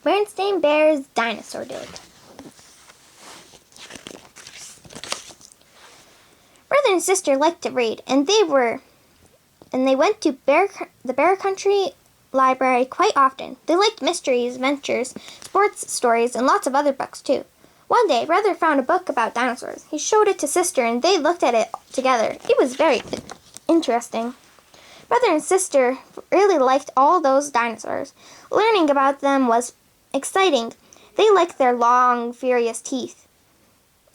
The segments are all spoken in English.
Berenstain Bear's Dinosaur Dig. Brother and sister liked to read, and they went to the Bear Country Library quite often. They liked mysteries, adventures, sports stories, and lots of other books too. One day, Brother found a book about dinosaurs. He showed it to sister, and they looked at it together. It was very interesting. Brother and sister really liked all those dinosaurs. Learning about them was exciting. They liked their long, furious teeth.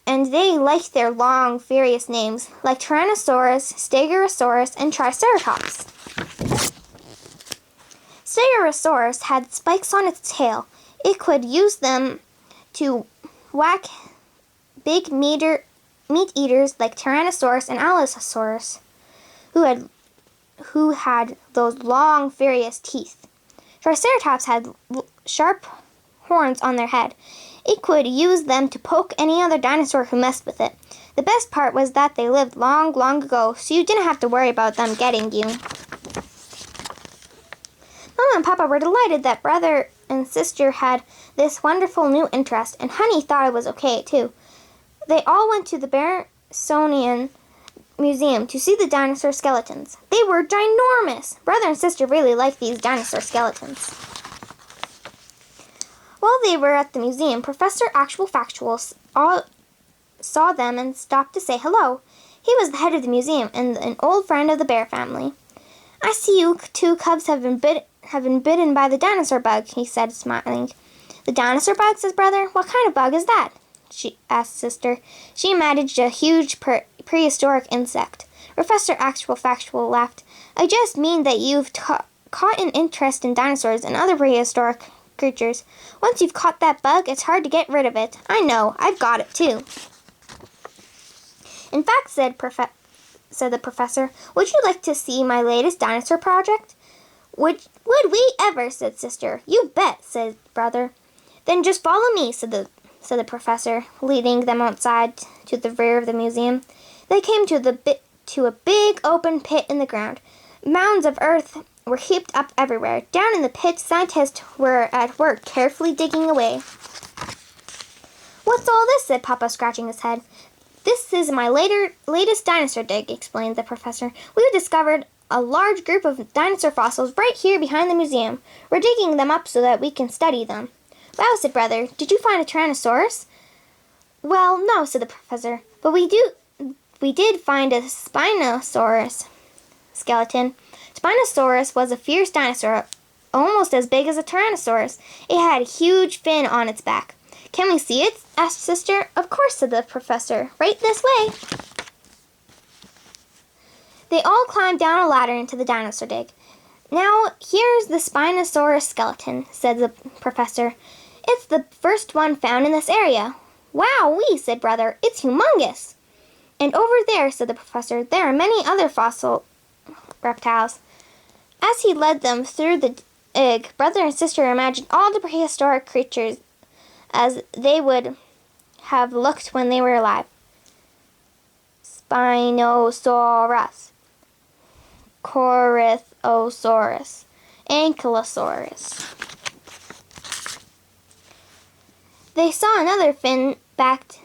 And they liked their long, furious names, like Tyrannosaurus, Stegosaurus, and Triceratops. Stegosaurus had spikes on its tail. It could use them to whack big meat eaters like Tyrannosaurus and Allosaurus, who had those long, furious teeth. Triceratops had sharp horns on their head. It could use them to poke any other dinosaur who messed with it. The best part was that they lived long, long ago, so you didn't have to worry about them getting you. Mama and Papa were delighted that Brother and sister had this wonderful new interest, and Honey thought it was okay too. They all went to the Berenstain Museum to see the dinosaur skeletons. They were ginormous. Brother and sister really liked these dinosaur skeletons. While they were at the museum, Professor Actual Factual saw them and stopped to say hello. He was the head of the museum and an old friend of the bear family. "I see you two cubs have been bitten by the dinosaur bug," he said, smiling. "The dinosaur bug?" says Brother. "What kind of bug is that?" she asked sister. She imagined a huge prehistoric insect. Professor Actual Factual laughed. "I just mean that you've caught an interest in dinosaurs and other prehistoric creatures. Once you've caught that bug, it's hard to get rid of it. I know, I've got it too." "In fact," said the professor, "would you like to see my latest dinosaur project?" Would we ever?" said sister. "You bet," said Brother. "Then just follow me," said the professor, leading them outside to the rear of the museum. They came to a big open pit in the ground. Mounds of earth were heaped up everywhere. Down in the pit, scientists were at work carefully digging away. "What's all this?" said Papa, scratching his head. "This is my latest dinosaur dig," explained the professor. "We've discovered a large group of dinosaur fossils right here behind the museum. We're digging them up so that we can study them." "Wow," said Brother. "Did you find a Tyrannosaurus?" "Well, no," said the professor, "but we did find a Spinosaurus skeleton." Spinosaurus was a fierce dinosaur, almost as big as a Tyrannosaurus. It had a huge fin on its back. "Can we see it?" asked sister. "Of course," said the professor. "Right this way." They all climbed down a ladder into the dinosaur dig. "Now, here's the Spinosaurus skeleton," said the professor. "It's the first one found in this area." "Wow-wee," said Brother. "It's humongous." "And over there," said the professor, "there are many other fossil reptiles." As he led them through the dig, Brother and sister imagined all the prehistoric creatures as they would have looked when they were alive. Spinosaurus, Corythosaurus, Ankylosaurus. They saw another fin-backed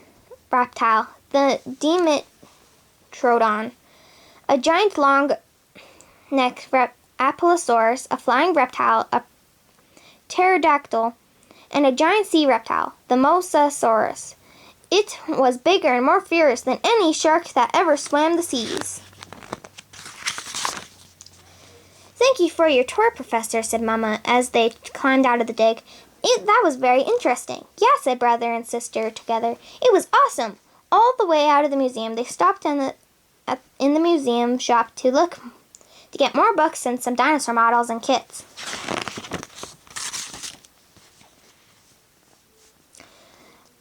reptile, the Dimetrodon, a giant long-necked Apatosaurus, a flying reptile, a pterodactyl, and a giant sea reptile, the Mosasaurus. It was bigger and more fierce than any shark that ever swam the seas. "Thank you for your tour, Professor," said Mama as they climbed out of the dig. That was very interesting." "Yeah," said Brother and sister together. "It was awesome." All the way out of the museum, they stopped in the museum shop to get more books and some dinosaur models and kits.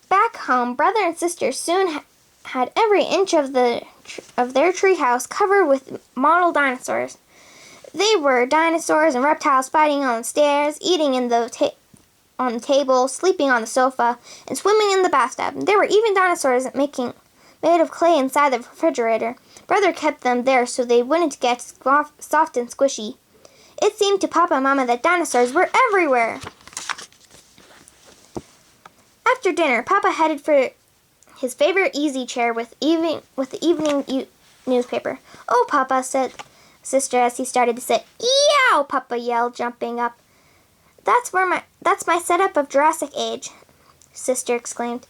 Back home, Brother and sister soon had every inch of their treehouse covered with model dinosaurs. They were dinosaurs and reptiles fighting on the stairs, eating on the table, sleeping on the sofa, and swimming in the bathtub. There were even dinosaurs made of clay inside the refrigerator. Brother kept them there so they wouldn't get soft and squishy. It seemed to Papa and Mama that dinosaurs were everywhere. After dinner, Papa headed for his favorite easy chair with the evening newspaper. "Oh, Papa," said Sister as he started to sit. "Yow!" Papa yelled, jumping up. That's my setup of Jurassic Age," Sister exclaimed.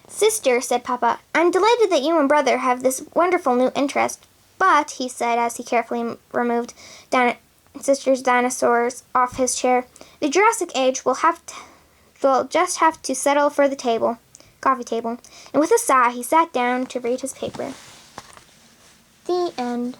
"Sister," said Papa, "I'm delighted that you and Brother have this wonderful new interest. But," he said as he carefully removed Sister's dinosaurs off his chair, "the Jurassic Age will just have to settle for the coffee table." And with a sigh, he sat down to read his paper. The end.